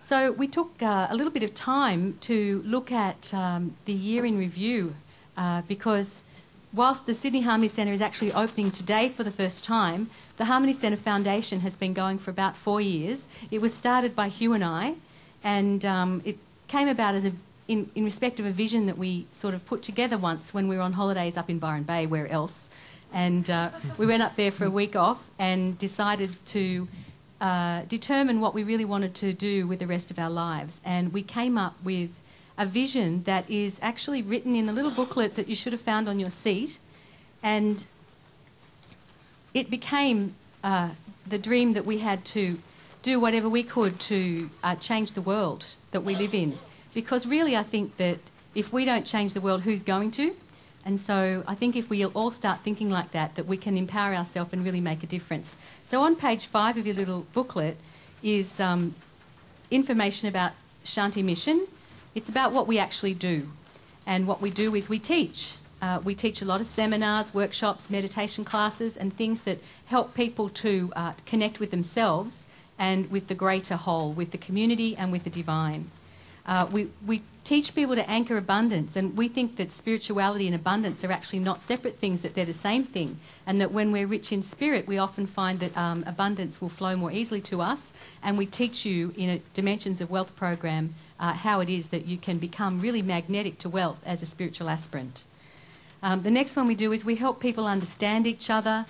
So we took a little bit of time to look at the year in review because whilst the Sydney Harmony Centre is actually opening today for the first time, the Harmony Centre Foundation has been going for about 4 years. It was started by Hugh and I, and it came about as in respect of a vision that we sort of put together once when we were on holidays up in Byron Bay, where else. And we went up there for a week off and decided to determine what we really wanted to do with the rest of our lives. And we came up with a vision that is actually written in a little booklet that you should have found on your seat. And it became the dream that we had to do whatever we could to change the world that we live in. Because really I think that if we don't change the world, who's going to? And so I think if we all start thinking like that, that we can empower ourselves and really make a difference. So on page 5 of your little booklet is information about Shanti Mission. It's about what we actually do. And what we do is we teach. We teach a lot of seminars, workshops, meditation classes and things that help people to connect with themselves and with the greater whole, with the community and with the divine. We teach people to anchor abundance, and we think that spirituality and abundance are actually not separate things, that they're the same thing, and that when we're rich in spirit, we often find that abundance will flow more easily to us, and we teach you in a Dimensions of Wealth program how it is that you can become really magnetic to wealth as a spiritual aspirant. The next one we do is we help people understand each other.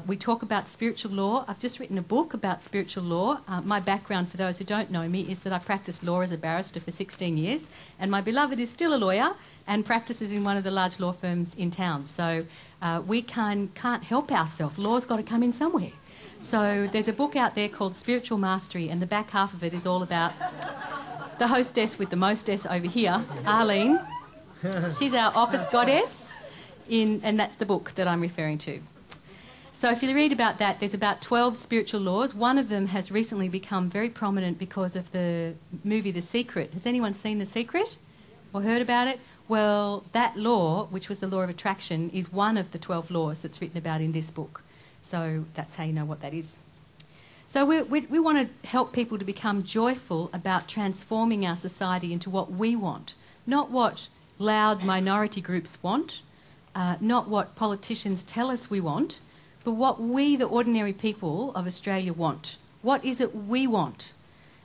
We talk about spiritual law. I've just written a book about spiritual law. My background, for those who don't know me, is that I practiced law as a barrister for 16 years, and my beloved is still a lawyer and practices in one of the large law firms in town. So we can't help ourselves. Law's got to come in somewhere. So there's a book out there called Spiritual Mastery, and the back half of it is all about the hostess with the mostess over here, Arlene. She's our office goddess, and that's the book that I'm referring to. So if you read about that, there's about 12 spiritual laws. One of them has recently become very prominent because of the movie The Secret. Has anyone seen The Secret or heard about it? Well, that law, which was the law of attraction, is one of the 12 laws that's written about in this book. So that's how you know what that is. So we want to help people to become joyful about transforming our society into what we want, not what loud minority groups want, not what politicians tell us we want, but what we, the ordinary people of Australia, want. What is it we want?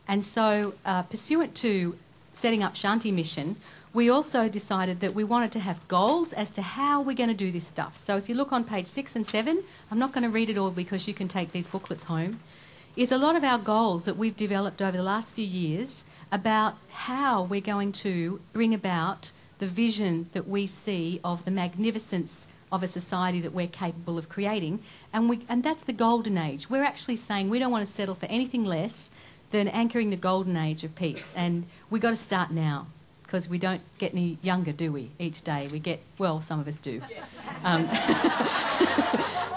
And so, pursuant to setting up Shanti Mission, we also decided that we wanted to have goals as to how we're going to do this stuff. So if you look on page 6 and 7, I'm not going to read it all because you can take these booklets home, is a lot of our goals that we've developed over the last few years about how we're going to bring about the vision that we see of the magnificence of a society that we're capable of creating, and that's the golden age. We're actually saying we don't want to settle for anything less than anchoring the golden age of peace, and we've got to start now because we don't get any younger, do we, each day? We get, well, some of us do. Yes.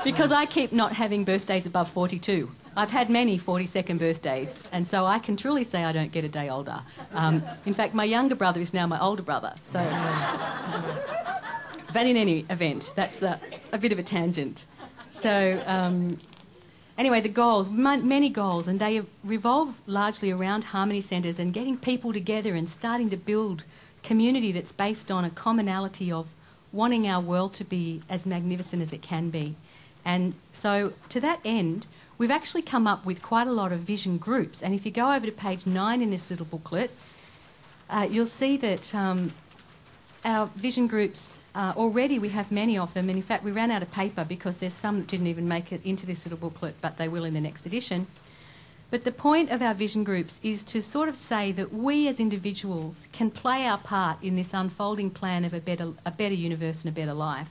Because I keep not having birthdays above 42. I've had many 42nd birthdays, and so I can truly say I don't get a day older. In fact, my younger brother is now my older brother, so... But in any event, that's a bit of a tangent. So anyway, the goals, many goals, and they revolve largely around harmony centres and getting people together and starting to build community that's based on a commonality of wanting our world to be as magnificent as it can be. And so to that end, we've actually come up with quite a lot of vision groups. And if you go over to page 9 in this little booklet, you'll see that... our vision groups, already we have many of them, and in fact we ran out of paper because there's some that didn't even make it into this little booklet, but they will in the next edition. But the point of our vision groups is to sort of say that we as individuals can play our part in this unfolding plan of a better universe and a better life.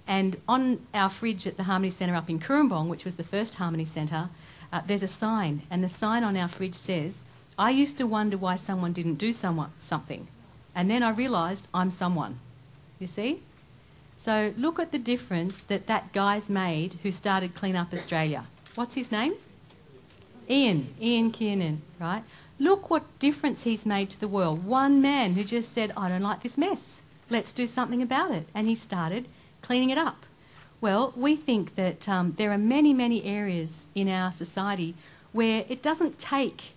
And on our fridge at the Harmony Centre up in Cooranbong, which was the first Harmony Centre, there's a sign, and the sign on our fridge says, "I used to wonder why someone didn't do something. And then I realised I'm someone." You see? So look at the difference that guy's made who started Clean Up Australia. What's his name? Ian Kiernan, right? Look what difference he's made to the world. One man who just said, "I don't like this mess. Let's do something about it." And he started cleaning it up. Well, we think that there are many, many areas in our society where it doesn't take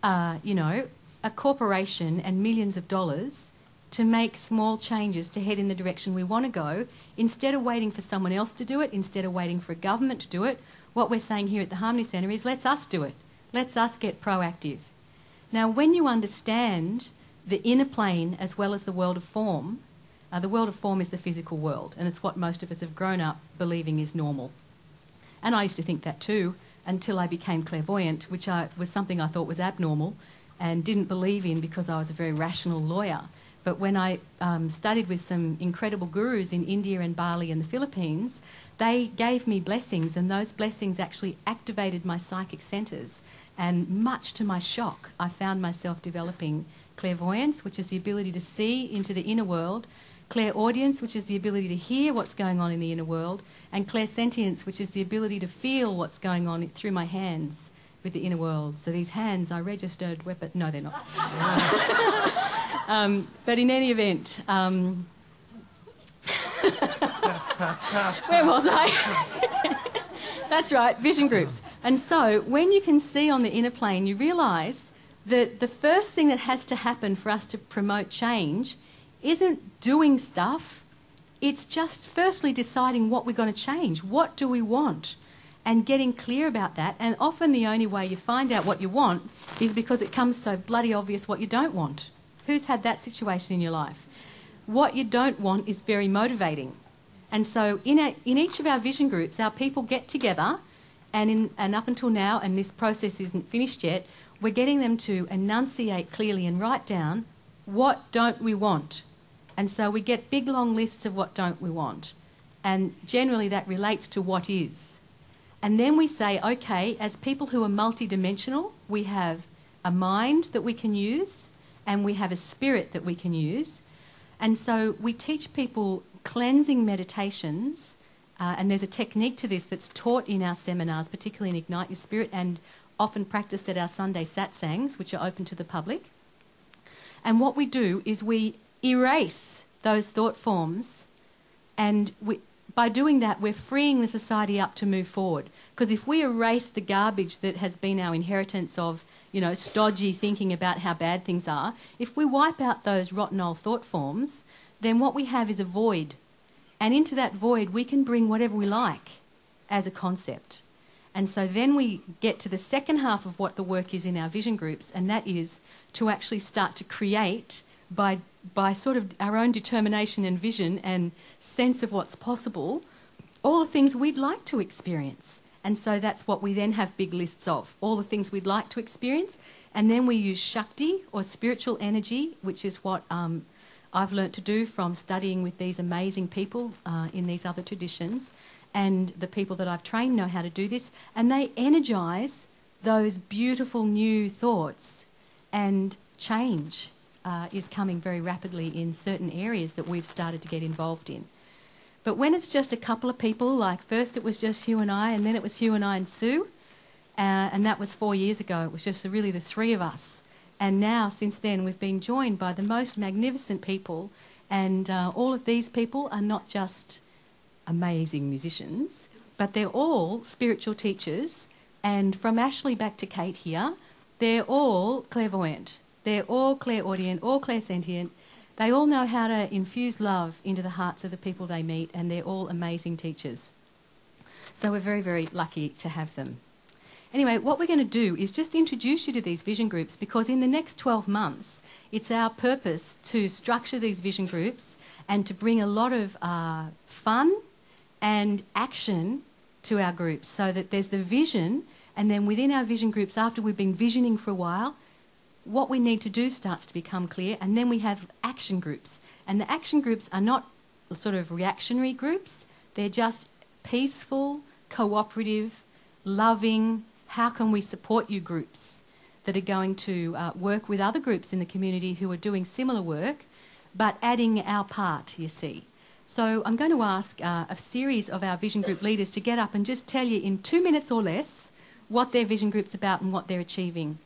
a corporation and millions of dollars to make small changes to head in the direction we want to go, instead of waiting for someone else to do it, instead of waiting for a government to do it. What we're saying here at the Harmony Centre is, let's us do it. Let's us get proactive. Now, when you understand the inner plane as well as the world of form is the physical world, and it's what most of us have grown up believing is normal. And I used to think that too, until I became clairvoyant, which was something I thought was abnormal and didn't believe in because I was a very rational lawyer. But when I studied with some incredible gurus in India and Bali and the Philippines, they gave me blessings, and those blessings actually activated my psychic centres. And much to my shock, I found myself developing clairvoyance, which is the ability to see into the inner world, clairaudience, which is the ability to hear what's going on in the inner world, and clairsentience, which is the ability to feel what's going on through my hands with the inner world. So these hands are registered weapons. No, they're not. But in any event, where was I? That's right, vision groups. And so when you can see on the inner plane, you realise that the first thing that has to happen for us to promote change isn't doing stuff. It's just firstly deciding what we're going to change. What do we want? And getting clear about that. And often the only way you find out what you want is because it comes so bloody obvious what you don't want. Who's had that situation in your life? What you don't want is very motivating. And so in each of our vision groups, our people get together, and up until now, and this process isn't finished yet, we're getting them to enunciate clearly and write down, what don't we want? And so we get big long lists of what don't we want. And generally that relates to what is. And then we say, okay, as people who are multidimensional, we have a mind that we can use, and we have a spirit that we can use. And so we teach people cleansing meditations, and there's a technique to this that's taught in our seminars, particularly in Ignite Your Spirit, and often practiced at our Sunday satsangs, which are open to the public. And what we do is we erase those thought forms, and by doing that, we're freeing the society up to move forward. Because if we erase the garbage that has been our inheritance of, stodgy thinking about how bad things are, if we wipe out those rotten old thought forms, then what we have is a void. And into that void, we can bring whatever we like as a concept. And so then we get to the second half of what the work is in our vision groups, and that is to actually start to create by sort of our own determination and vision and sense of what's possible, all the things we'd like to experience. And so that's what we then have big lists of, all the things we'd like to experience. And then we use Shakti, or spiritual energy, which is what I've learnt to do from studying with these amazing people in these other traditions. And the people that I've trained know how to do this. And they energise those beautiful new thoughts, and change is coming very rapidly in certain areas that we've started to get involved in. But when it's just a couple of people, like first it was just Hugh and I, and then it was Hugh and I and Sue, and that was 4 years ago. It was just really the three of us. And now, since then, we've been joined by the most magnificent people, and all of these people are not just amazing musicians, but they're all spiritual teachers, and from Ashley back to Kate here, they're all clairvoyant. They're all clairaudient, all clairsentient. They all know how to infuse love into the hearts of the people they meet, and they're all amazing teachers. So we're very, very lucky to have them. Anyway, what we're going to do is just introduce you to these vision groups, because in the next 12 months, it's our purpose to structure these vision groups and to bring a lot of fun and action to our groups, so that there's the vision, and then within our vision groups, after we've been visioning for a while, what we need to do starts to become clear, and then we have action groups. And the action groups are not sort of reactionary groups, they're just peaceful, cooperative, loving, how can we support you groups that are going to work with other groups in the community who are doing similar work, but adding our part, you see. So I'm going to ask a series of our vision group leaders to get up and just tell you in 2 minutes or less what their vision group's about and what they're achieving.